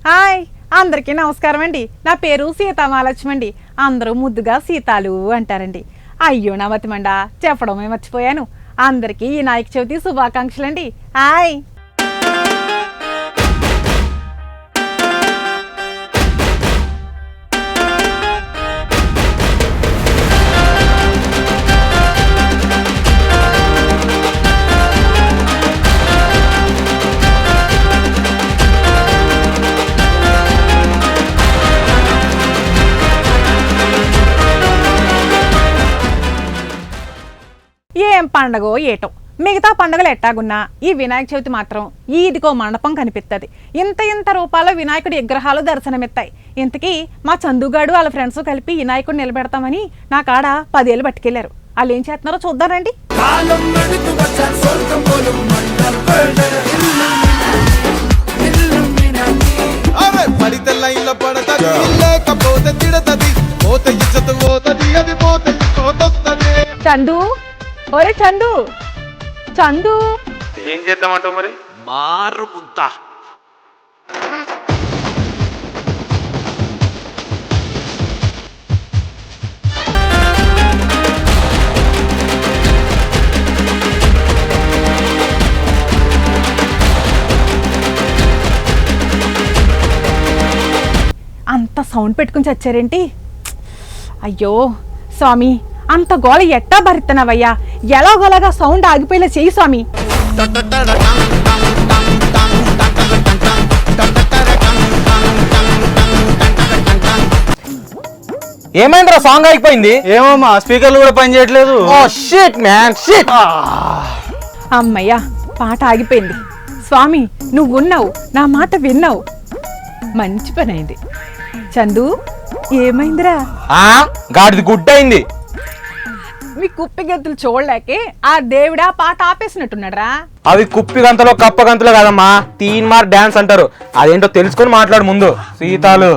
Hi అందరికీ నమస్కారం అండి. నా పేరు సీతామహాలక్ష్మి అండి. అందరూ ముద్దుగా సీతాలు అంటారండి. అయ్యో నా మతిమండా, చెప్పడమే మర్చిపోయాను. అందరికీ ఈ వినాయక చవితి శుభాకాంక్షలు అండి. హాయ్. ఏం పండగో ఏటో, మిగతా పండుగలు ఎట్టాగున్నా ఈ వినాయక చవితి మాత్రం ఈదికో మండపం కనిపిస్తుంది. ఇంత రూపాల్లో వినాయకుడి విగ్రహాలు దర్శనమిస్తాయి. ఇంతకీ మా చందుగాడు వాళ్ళ ఫ్రెండ్స్ కలిపి వినాయకుడిని నిలబెడతామని నా కాడ 10 ఏళ్ళు పట్టుకెళ్లారు. వాళ్ళు ఏం చేస్తున్నారో చూద్దారండి. చందు, ఒరే చందు, చందు ఏం చేద్దామంటావు మరి? మారు ముద్ద అంత సౌండ్ పెట్టుకుని చచ్చారేంటి? అయ్యో స్వామి, అంత గోల ఎట్టా భరిస్తున్నావయ్యా? ఎలాగోలాగా సౌండ్ ఆగిపోయేలా చెయ్యి స్వామి. ఏమైందిరా సాంగ్ అయిపోయింది? ఏమమ్మా స్పీకర్లు కూడా పని చేయట్లేదు. అమ్మయ్యా, పాట ఆగిపోయింది. స్వామి నువ్వున్నావు, నా మాట విన్నావు, మంచి పని అయింది. చందు ఏమైందిరా? గాడిది గుడ్ అయింది. మీ కుప్పి గంతులు చూడలేకే ఆ దేవుడా పాట ఆపేసినట్టున్నాడరా. అవి కుప్పి గంతలో కప్ప గంతలో కాదమ్మా, తీన్ మార్ డాన్స్ అంటారు. అదేంటో తెలుసుకొని మాట్లాడు ముందు. సీతాలు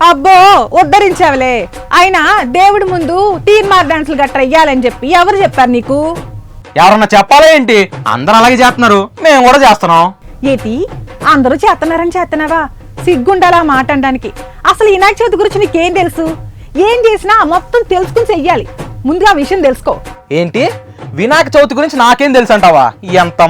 అబ్బో ఉద్ధరించావులే. అయినా దేవుడి ముందు తీన్ మార్ డాన్సులు గట్రా వెయ్యాలని చెప్పి ఎవరు చెప్పారు నీకు? ఎవరన్నా చెప్పాలా ఏంటి? అందరూ అలాగే చేస్తున్నారు, మేము కూడా చేస్తున్నాం. ఏటి అందరూ చేస్తున్నారని చేస్తున్నావా? సిగ్గుండాలా మాట అనడానికి. అసలు వినాయక చవితి గురించి నీకేం తెలుసు? ఏం చేసినా మొత్తం తెలుసుకుని చెయ్యాలి. ముందుగా ఆ విషయం తెలుసుకో. ఏంటి వినాయక చవితి గురించి నాకేం తెలుసు అంటావా? ఎంత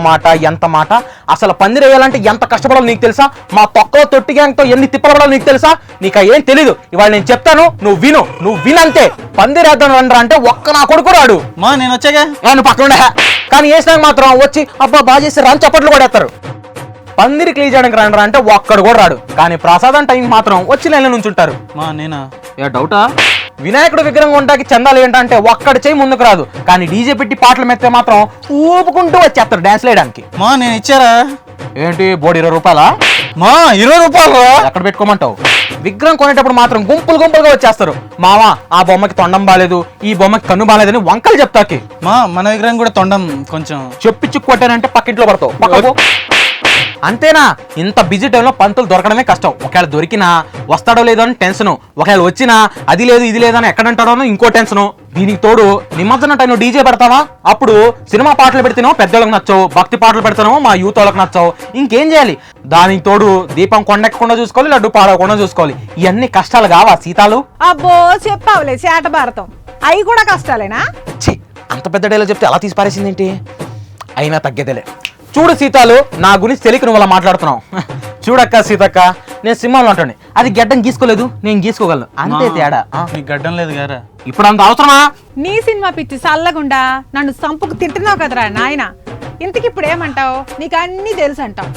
మాట. అసలు పందిరి వేయాలంటే ఎంత కష్టపడాలో నీకు తెలుసా? మా తొక్కలో తొట్టి గ్యాంగ్తో ఎన్ని తిప్పలపడాలో నీకు తెలుసా? నీకు ఏం తెలీదు. ఇవాళ నేను చెప్తాను, నువ్వు వినంతే. పందిరి వేద్దాం రండి అంటే ఒక్క నా కొడుకు రాడు. మా నేను వచ్చాగా, నేను పక్కన ఉండే. కానీ వేసినాక మాత్రం వచ్చి అబ్బా బాగా చేస్తారు అని చప్పట్లు కూడా వేస్తారు. పందిరి క్లీన్ చేయడానికి రండి అంటే ఒక్కడు కూడా రాడు. కానీ ప్రసాదం టైం మాత్రం వచ్చి లైన్లో నుంచుంటారు. మా నేనా డౌటా? వినాయకుడు విగ్రహం కొనడానికి చందాలు ఏంటంటే ఒక్కడి చేయి ముందుకు రాదు. కానీ డీజే పెట్టి పాటలు మెత్తే మాత్రం ఊపుకుంటూ వచ్చేస్తారు డాన్స్ వేయడానికి. మా నేను ఇచ్చారా? ఏంటి బోర్డు 20 రూపాయలా? మా 20 రూపాయలు ఎక్కడ పెట్టుకోమంటావు? విగ్రహం కొనేటప్పుడు మాత్రం గుంపులుగా వచ్చేస్తారు. మావా ఆ బొమ్మకి తొండం బాలేదు, ఈ బొమ్మకి కన్ను బాలేదని వంకలు చెప్తాకి. మా మన విగ్రహం కూడా తొండం కొంచెం చెప్పిచ్చుకు కొట్టానంటే పక్కింట్లో పడతావు. అంతేనా? ఇంత బిజీ టైంలో పంతులు దొరకడమే కష్టం. ఒకవేళ దొరికినా వస్తాడో లేదో అని టెన్షన్, ఒకవేళ వచ్చినా అది లేదు ఇది లేదని ఎక్కడంటాడో ఇంకో టెన్షన్. దీనికి తోడు నిమజ్జన టైంలో డీజే పెడతావా? అప్పుడు సినిమా పాటలు పెడితేనో పెద్దోళ్ళకి నచ్చవు, భక్తి పాటలు పెడతానో మా యూత్ వాళ్ళకి నచ్చవు. ఇంకేం చేయాలి? దానికి తోడు దీపం కొండెక్కకుండా చూసుకోవాలి, లడ్డు పాడకుండా చూసుకోవాలి. ఇవన్నీ కష్టాలు కావా సీతాలు? అబ్బో చెప్పావులే చేట భారతం. అవి కూడా కష్టాలేనా? అంత పెద్ద డైలాగ్ చెప్తే అలా తీసి పారేసిందేంటి? అయినా తగ్గేదేలే. చూడు సీతాలు, నా గురించి తెలియక నువ్వు అలా మాట్లాడుతున్నావు. చూడక్క సీతక్క, నేను సింహాలు అంటాను. అది గడ్డం గీసుకోలేదు, నేను గీసుకోగలను, అంతే తేడా. నీకు గడ్డం లేదు గారా? ఇప్పుడు అంత అవసరమా? నీ సినిమా పిచ్చి చల్లగుండా నన్ను సంపుకు తింటున్నావు కదరా నాయన. ఇంతకి ఇప్పుడు ఏమంటావు? నీకు అన్నీ తెలుసు అంటావు.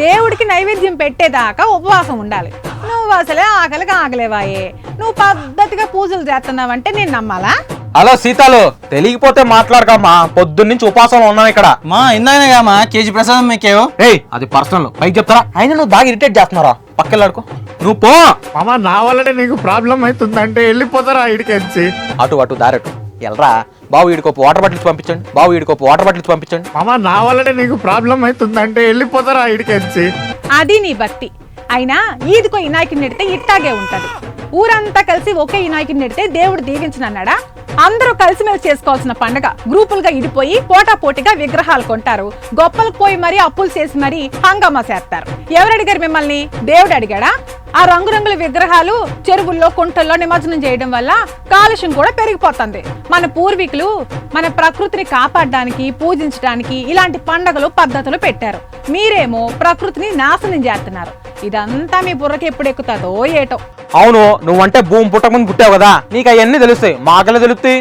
దేవుడికి నైవేద్యం పెట్టేదాకా ఉపవాసం ఉండాలి. నువ్వు అసలే ఆకలికి ఆగలేవాయే. నువ్వు పద్ధతిగా పూజలు చేస్తున్నావంటే నేను నమ్మాలా? హలో సీతాలు, తెలియకపోతే మాట్లాడకమ్మా. పొద్దున్నుంచి ఉపాసంలో ఉన్నాం ఇక్కడ. మా ఇందాకనేగా మా కేజీ ప్రసాదం మీకేవో. అది పర్సనల్, పైకి చెప్తారా? అయినా నువ్వు బాగా ఇరిటేట్ చేస్తున్నారా? పక్కలాడుకో, నువ్వు పో. మామ నా వల్లనే నీకు ప్రాబ్లం అవుతుందంటే వెళ్ళిపోతారా ఇడికెచ్చి? అటు దారటు ఎల్రా. బావు వీడికోపు వాటర్ బాటిల్స్ పంపించండి. మామ నా వల్లనే నీకు ప్రాబ్లం అవుతుందంటే వెళ్ళిపోతారా ఇడికెచ్చి? అది నీ భక్తి. అయినా ఈదికో వినాయకుడిని నెడితే ఇట్టాగే ఉంటది. ఊరంతా కలిసి ఒకే వినాయకుడిని నెడితే దేవుడు దీవించనన్నాడా? అందరూ కలిసిమెలిసి చేసుకోవాల్సిన పండగ గ్రూపులుగా ఇడిపోయి పోటాపోటీగా విగ్రహాలు కొంటారు. గొప్పలకు పోయి మరీ అప్పులు చేసి మరీ హంగామా చేస్తారు. ఎవరు అడిగారు మిమ్మల్ని? దేవుడు అడిగాడా? ఆ రంగురంగుల విగ్రహాలు చెరువుల్లో కుంటల్లో నిమజ్జనం చేయడం వల్ల కాలుష్యం కూడా పెరిగిపోతుంది. మన పూర్వీకులు మన ప్రకృతిని కాపాడడానికి పూజించడానికి ఇలాంటి పండగలు పద్ధతులు పెట్టారు. మీరేమో ప్రకృతిని నాశనం చేస్తున్నారు. ఇదంతా మీ బుర్రకి ఎప్పుడు ఎక్కుతుందో ఏటో. అవును, నువ్వంటే భూమి పుట్టక ముందు పుట్టావు కదా, నీకు అవన్నీ తెలుస్తాయి, మాకెలా తెలుస్తాయి?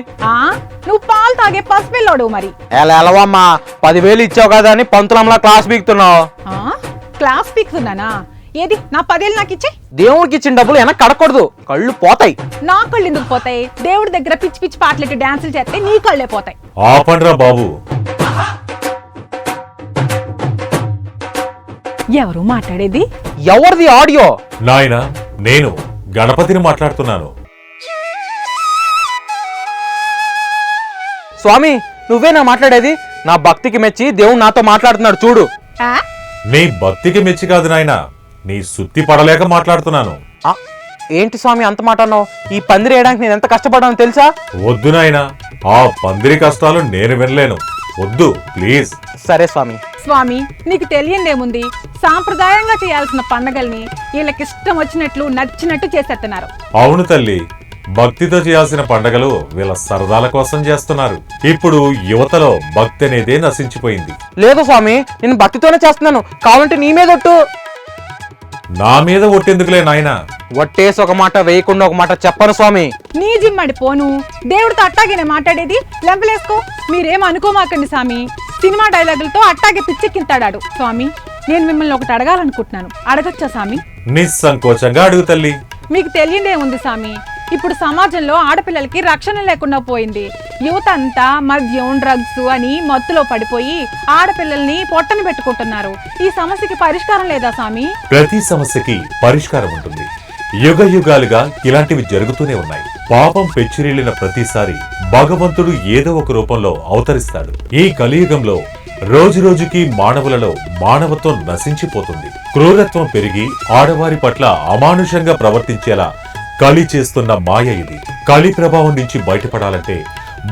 నువ్వు పాలు తాగే పసిపిల్లోడు మరి. ఎలవమ్మా, 10,000 ఇచ్చావు కదా అని పంతులంలా క్లాస్ బీగుతున్నావు. క్లాస్ పీకుతున్నానా? ఏది నా 10,000 నాకు ఇచ్చే. దేవుడికి ఇచ్చిన డబ్బులు వెనక్కి కడకూడదు, కళ్ళు పోతాయి. నా కళ్ళు ఎందుకు పోతాయి? దేవుడి దగ్గర పిచ్చి పిచ్చి పాటలెట్టి డాన్సులు చేస్తే నీ కళ్ళే పోతాయి. ఆపండ్రా బాబు. ఎవరు మాట్లాడేది? ఎవరిది ఆడియో? నాయనా, నేను గణపతిని మాట్లాడుతున్నాను. స్వామి, నువ్వేనా మాట్లాడేది? నా భక్తికి మెచ్చి దేవుడు నాతో మాట్లాడుతున్నాడు చూడు. నీ భక్తికి మెచ్చి కాదు నాయనా, నీ సుత్తి పడలేక మాట్లాడుతున్నాను. ఏంటి స్వామి అంత మాట అన్నావు? ఈ పందిరి వేయడానికి నేను ఎంత కష్టపడ్డానో తెలుసా? వద్దు నాయనా, ఆ పందిరి కష్టాలు నేను వినలేను. వద్దు ప్లీజ్. సరే స్వామి. స్వామి, నీకు తెలియందేముంది? సాంప్రదాయంగా చేయాల్సిన పండగల్ని వీళ్ళకిష్టం వచ్చినట్లు నచ్చినట్టు చేసేస్తున్నారు. అవును తల్లి, భక్తితో చేయాల్సిన పండగలు వీళ్ళ సరదాల కోసం చేస్తున్నారు. ఇప్పుడు యువతలో భక్తి అనేదే నశించిపోయింది. లేదు స్వామి, నేను భక్తితోనే చేస్తున్నాను. కావాలంటే నీ మీద ఒట్టు. నా మీద ఒట్టెందుకులే నాయనా. ఒట్టేసి ఒక మాట వేయకుండా ఒక మాట చెప్పను స్వామి. నీ జిమ్మడి పోను. దేవుడితో అట్టాగేనే మాట్లాడేది. లెంపలేసుకో. మీరేం అనుకోమాకండి స్వామి. సినిమా డైలాగులతో అట్టాగే పిచ్చెక్కింతాడాడు. స్వామి, నేను మిమ్మల్ని ఒకటి అడగాలనుకుంటున్నాను. అడగచ్చా స్వామి? నిస్సంకోచంగా అడుగు తల్లి. మీకు తెలియదేముంది స్వామి, ఇప్పుడు సమాజంలో ఆడపిల్లలకి రక్షణ లేకుండా పోయింది. యువత అంతా మద్యం డ్రగ్స్ అని మత్తులో పడిపోయి ఆడపిల్లల్ని పొట్టన పెట్టుకుంటున్నారు. ఈ సమస్యకి పరిష్కారం లేదా స్వామి? ప్రతి సమస్యకి పరిష్కారం ఉంటుంది. యుగ యుగాలుగా ఇలాంటివి జరుగుతూనే ఉన్నాయి. పాపం పెచ్చిరిల్లిన ప్రతిసారి భగవంతుడు ఏదో ఒక రూపంలో అవతరిస్తాడు. ఈ కలియుగంలో రోజు రోజుకి మానవులలో మానవత్వం నశించిపోతుంది. క్రూరత్వం పెరిగి ఆడవారి పట్ల అమానుషంగా ప్రవర్తించేలా కలి చేస్తున్న మాయ ఇది. కలి ప్రభావం నుంచి బయటపడాలంటే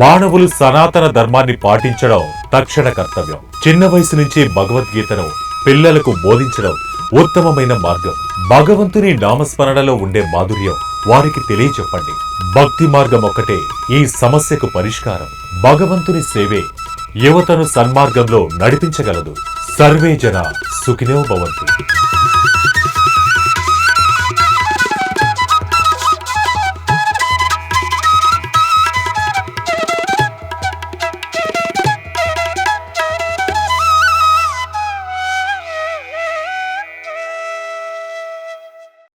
మానవులు సనాతన ధర్మాన్ని పాటించడం తక్షణ కర్తవ్యం. చిన్న వయసు నుంచే భగవద్గీతను పిల్లలకు బోధించడం ఉత్తమమైన మార్గం. భగవంతుని నామస్మరణలో ఉండే మాధుర్యం వారికి తెలియచెప్పండి. భక్తి మార్గం ఒక్కటే ఈ సమస్యకు పరిష్కారం. భగవంతుని సేవే యువతను సన్మార్గంలో నడిపించగలదు. సర్వే జన సుఖినో భవంతు.